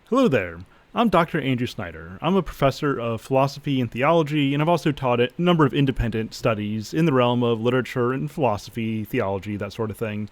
Hello there. I'm Dr. Andrew Snyder. I'm a professor of philosophy and theology, and I've also taught a number of independent studies in the realm of literature and philosophy, theology, that sort of thing.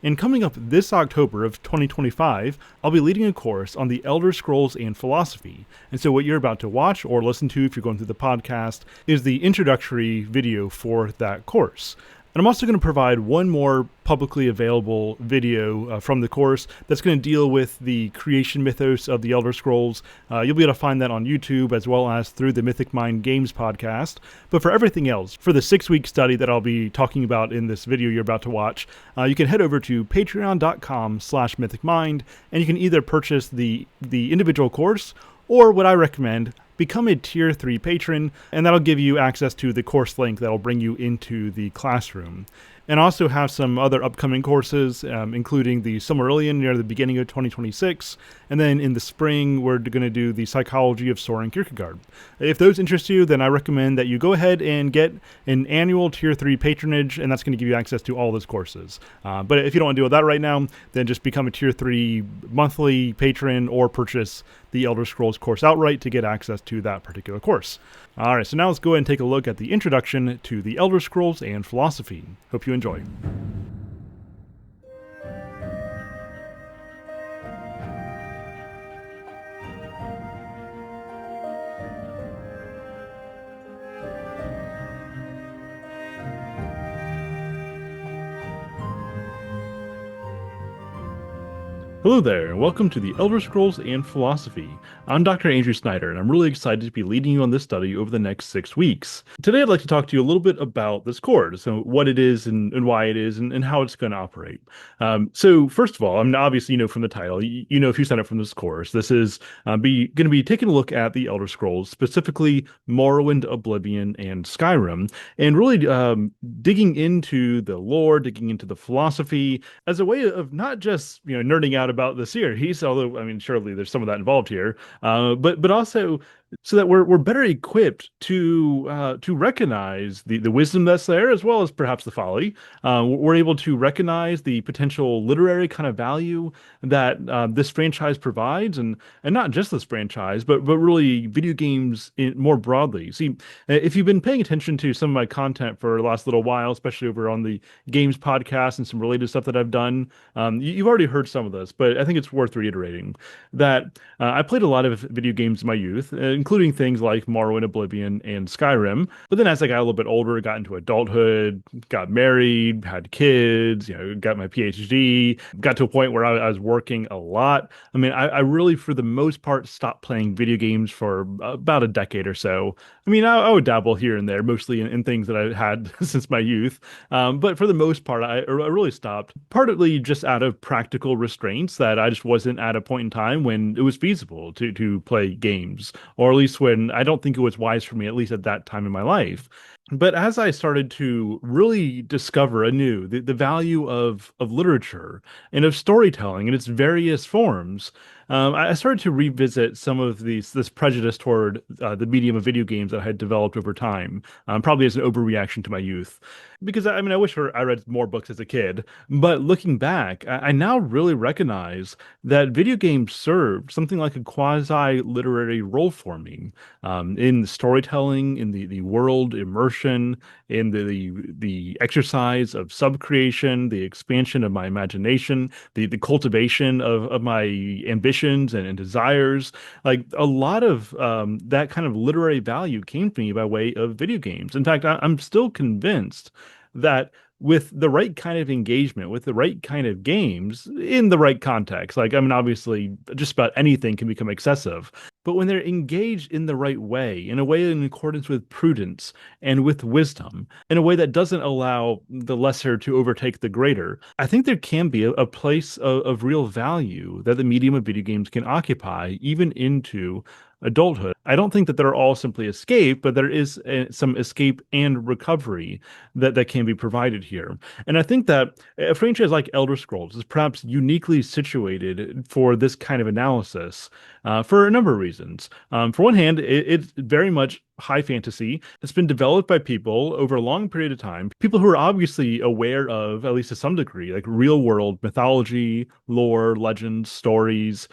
And coming up this October of 2025, I'll be leading a course on the Elder Scrolls and philosophy. And so, what you're about to watch or listen to if you're going through the podcast is the introductory video for that course. And I'm also going to provide one more publicly available video from the course that's going to deal with the creation mythos of the Elder Scrolls. You'll be able to find that on YouTube as well as through the Mythic Mind Games podcast. But for everything else, for the 6-week study that I'll be talking about in this video you're about to watch, you can head over to patreon.com/mythicmind, and you can either purchase the individual course, or what I recommend, become a Tier 3 patron, and that'll give you access to the course link that'll bring you into the classroom. And also have some other upcoming courses, including the Silmarillion near the beginning of 2026, and then in the spring we're going to do the Psychology of Soren Kierkegaard. If those interest you, then I recommend that you go ahead and get an annual Tier 3 patronage, and that's going to give you access to all those courses. But if you don't want to do that right now, then just become a Tier 3 monthly patron or purchase the Elder Scrolls course outright to get access to that particular course. Alright, so now let's go ahead and take a look at the introduction to the Elder Scrolls and philosophy. Hope you enjoy. Hello there, and welcome to the Elder Scrolls and Philosophy. I'm Dr. Andrew Snyder, and I'm really excited to be leading you on this study over the next 6 weeks. Today I'd like to talk to you a little bit about this course, so what it is and why it is and how it's going to operate. So first of all, obviously you know from the title, you know if you sign up from this course, this is going to be taking a look at the Elder Scrolls, specifically Morrowind, Oblivion, and Skyrim, and really digging into the lore, digging into the philosophy as a way of not just nerding out about the series, although surely there's some of that involved here, but also so that we're better equipped to recognize the wisdom that's there, as well as perhaps the folly. We're able to recognize the potential literary kind of value that this franchise provides, and not just this franchise, but really video games more broadly. See, if you've been paying attention to some of my content for the last little while, especially over on the games podcast and some related stuff that I've done, you've already heard some of this, but I think it's worth reiterating that I played a lot of video games in my youth, including things like Morrowind, Oblivion, and Skyrim. But then as I got a little bit older, got into adulthood, got married, had kids, got my PhD, got to a point where I was working a lot. I really, for the most part, stopped playing video games for about a decade or so. I would dabble here and there, mostly in things that I had since my youth. But for the most part, I really stopped, partly just out of practical restraints that I just wasn't at a point in time when it was feasible to play games, or at least when I don't think it was wise for me, at least at that time in my life. But as I started to really discover anew the value of literature and of storytelling in its various forms, I started to revisit some of this prejudice toward the medium of video games that I had developed over time, probably as an overreaction to my youth. Because I wish I read more books as a kid, but looking back, I now really recognize that video games served something like a quasi-literary role for me, in the storytelling, in the world immersion, in the exercise of subcreation, the expansion of my imagination, the cultivation of my ambitions and desires. Like a lot of that kind of literary value came to me by way of video games. In fact, I'm still convinced that with the right kind of engagement, with the right kind of games, in the right context, obviously just about anything can become excessive, but when they're engaged in the right way, in a way in accordance with prudence and with wisdom, in a way that doesn't allow the lesser to overtake the greater, I think there can be a place of real value that the medium of video games can occupy, even into adulthood. I don't think that they're all simply escape, but there is some escape and recovery that can be provided here. And I think that a franchise like Elder Scrolls is perhaps uniquely situated for this kind of analysis for a number of reasons. For one hand, it very much high fantasy. It's been developed by people over a long period of time, people who are obviously aware of, at least to some degree, like real world mythology, lore, legends, stories,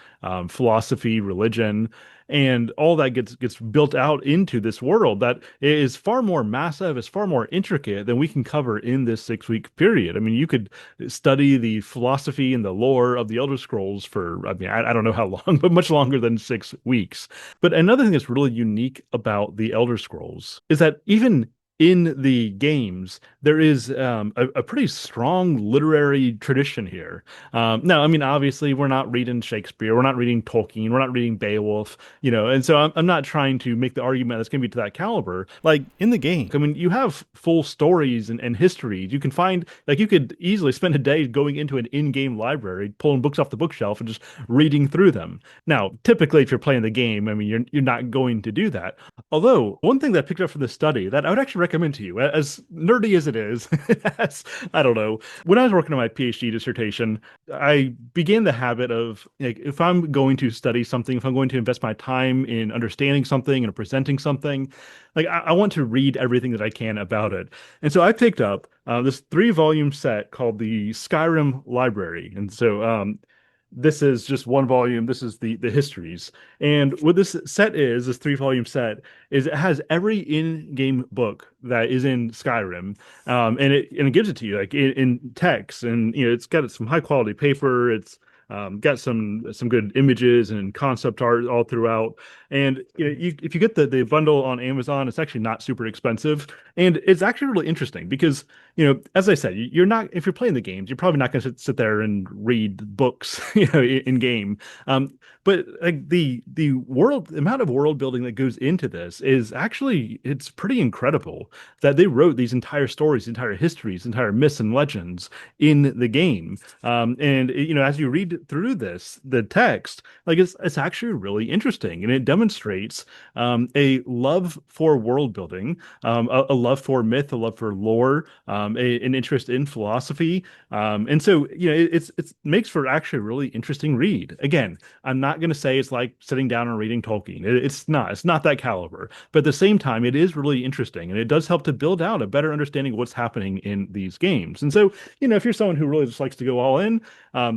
philosophy, religion. And all that gets built out into this world that is far more massive, is far more intricate than we can cover in this 6 week period. I mean, you could study the philosophy and the lore of the Elder Scrolls for, I mean, I don't know how long, but much longer than 6 weeks. But another thing that's really unique about the Elder Scrolls is that even in the games, there is a pretty strong literary tradition here. Now, I mean, obviously, we're not reading Shakespeare, we're not reading Tolkien, we're not reading Beowulf, and so I'm not trying to make the argument that's going to be to that caliber. Like in the game, I mean, you have full stories and histories. You can find, like, you could easily spend a day going into an in-game library, pulling books off the bookshelf and just reading through them. Now, typically, if you're playing the game, I mean, you're not going to do that. Although, one thing that I picked up from this study that I would actually recommend to you, as nerdy as it is, as, I don't know, when I was working on my PhD dissertation, I began the habit of, like, if I'm going to study something, if I'm going to invest my time in understanding something and presenting something, like I want to read everything that I can about it. And so I picked up this 3 volume set called the Skyrim Library. And so this is just 1 volume. This is the histories. And what this set is, this 3 volume set, is it has every in-game book that is in Skyrim, and it gives it to you like in text, and it's got some high quality paper. It's got some good images and concept art all throughout. And if you get the bundle on Amazon, it's actually not super expensive, and it's actually really interesting because as I said, you're not, if you're playing the games, you're probably not going to sit there and read books, in game. But like the amount of world building that goes into this is actually, it's pretty incredible that they wrote these entire stories, entire histories, entire myths and legends in the game. And as you read through the text, like it's actually really interesting, and it demonstrates a love for world building, a love for myth, a love for lore, an interest in philosophy, and so it makes for actually a really interesting read. Again, I'm not going to say it's like sitting down and reading Tolkien. It's not that caliber, but at the same time, it is really interesting, and it does help to build out a better understanding of what's happening in these games. And so, if you're someone who really just likes to go all in,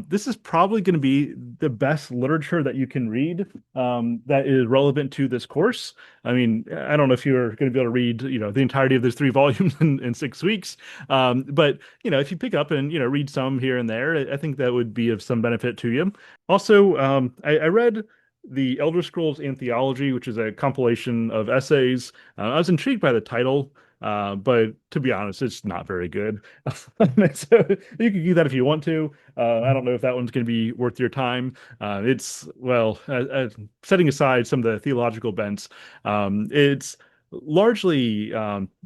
this is probably going to be the best literature that you can read that is relevant to this course. I mean, I don't know if you're going to be able to read, the entirety of those 3 volumes in 6 weeks, but if you pick up and read some here and there, I think that would be of some benefit to you. Also, I read the Elder Scrolls Anthology, which is a compilation of essays. I was intrigued by the title, but to be honest, it's not very good. So you can do that if you want to. I don't know if that one's going to be worth your time. It's, well, setting aside some of the theological bents, it's largely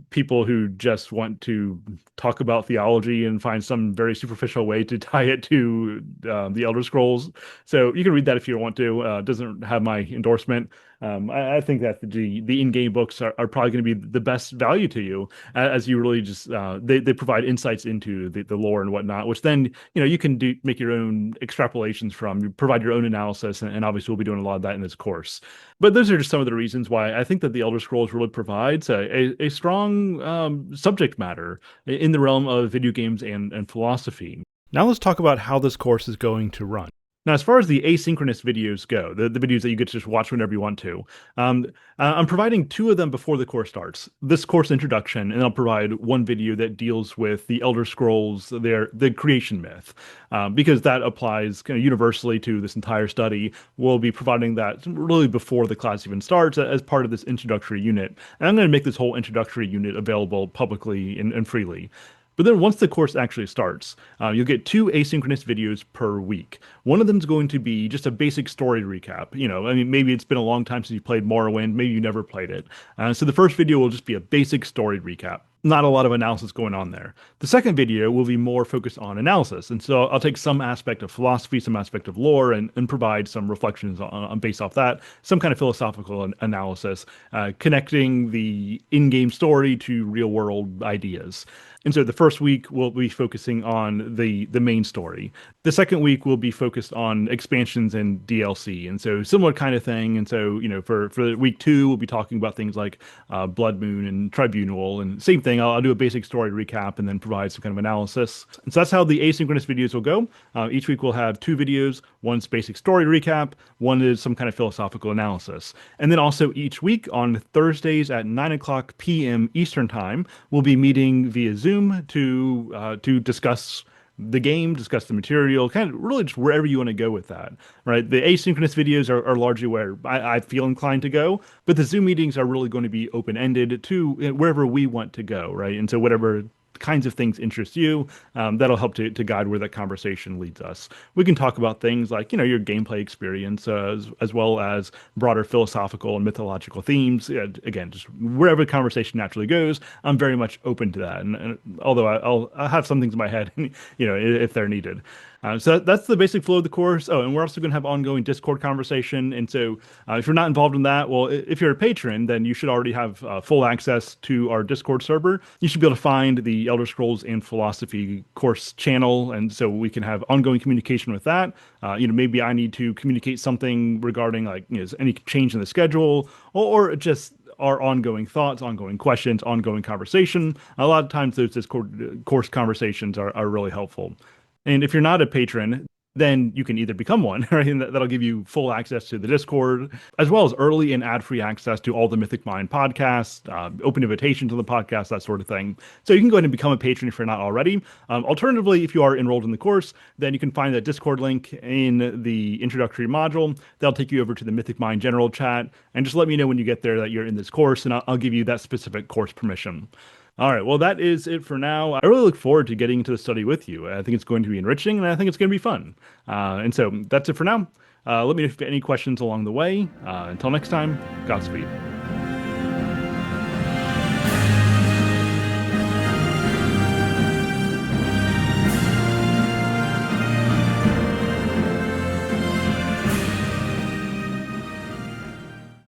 people who just want to talk about theology and find some very superficial way to tie it to the Elder Scrolls. So you can read that if you want to. It doesn't have my endorsement. I think that the in-game books are probably going to be the best value to you, as you really just they provide insights into the lore and whatnot, which then you can make your own extrapolations from. You provide your own analysis, and obviously we'll be doing a lot of that in this course. But those are just some of the reasons why I think that the Elder Scrolls really provides a strong subject matter in the realm of video games and philosophy. Now let's talk about how this course is going to run. Now, as far as the asynchronous videos go, the videos that you get to just watch whenever you want to, I'm providing 2 of them before the course starts. This course introduction, and I'll provide 1 video that deals with the Elder Scrolls, the creation myth, because that applies kind of universally to this entire study. We'll be providing that really before the class even starts as part of this introductory unit. And I'm going to make this whole introductory unit available publicly and freely. But then once the course actually starts, you'll get 2 asynchronous videos per week. One of them is going to be just a basic story recap. I mean, maybe it's been a long time since you played Morrowind, maybe you never played it. So the first video will just be a basic story recap. not a lot of analysis going on there. The second video will be more focused on analysis. And so I'll take some aspect of philosophy, some aspect of lore, and provide some reflections based off that, some kind of philosophical analysis, connecting the in-game story to real-world ideas. And so the first week we'll be focusing on the main story. The second week will be focused on expansions and DLC. And so similar kind of thing. And so, for week two, we'll be talking about things like Blood Moon and Tribunal. And same thing, I'll do a basic story recap and then provide some kind of analysis. And so that's how the asynchronous videos will go. Each week we'll have two videos. One's basic story recap, one is some kind of philosophical analysis. And then also each week on Thursdays at 9 o'clock p.m. Eastern Time, we'll be meeting via Zoom to discuss the game, discuss the material, kind of really just wherever you want to go with that, right? The asynchronous videos are largely where I feel inclined to go, but the Zoom meetings are really going to be open-ended to wherever we want to go, right? And so whatever kinds of things interest you, that'll help to guide where that conversation leads us. We can talk about things like, your gameplay experience, as well as broader philosophical and mythological themes. Again, just wherever the conversation naturally goes, I'm very much open to that. And although I'll have some things in my head, if they're needed. So that's the basic flow of the course. Oh, and we're also going to have ongoing Discord conversation. And so if you're not involved in that, well, if you're a patron, then you should already have full access to our Discord server. You should be able to find the Elder Scrolls and Philosophy course channel. And so we can have ongoing communication with that. Maybe I need to communicate something regarding any change in the schedule or just our ongoing thoughts, ongoing questions, ongoing conversation. A lot of times those Discord course conversations are really helpful. And if you're not a patron, then you can either become one, right? And that'll give you full access to the Discord, as well as early and ad-free access to all the Mythic Mind podcasts, open invitation to the podcast, that sort of thing. So you can go ahead and become a patron if you're not already. Alternatively, if you are enrolled in the course, then you can find that Discord link in the introductory module. That'll take you over to the Mythic Mind general chat, and just let me know when you get there that you're in this course, and I'll give you that specific course permission. All right, well, that is it for now. I really look forward to getting into the study with you. I think it's going to be enriching, and I think it's going to be fun. And so that's it for now. Let me know if you have any questions along the way. Until next time, Godspeed.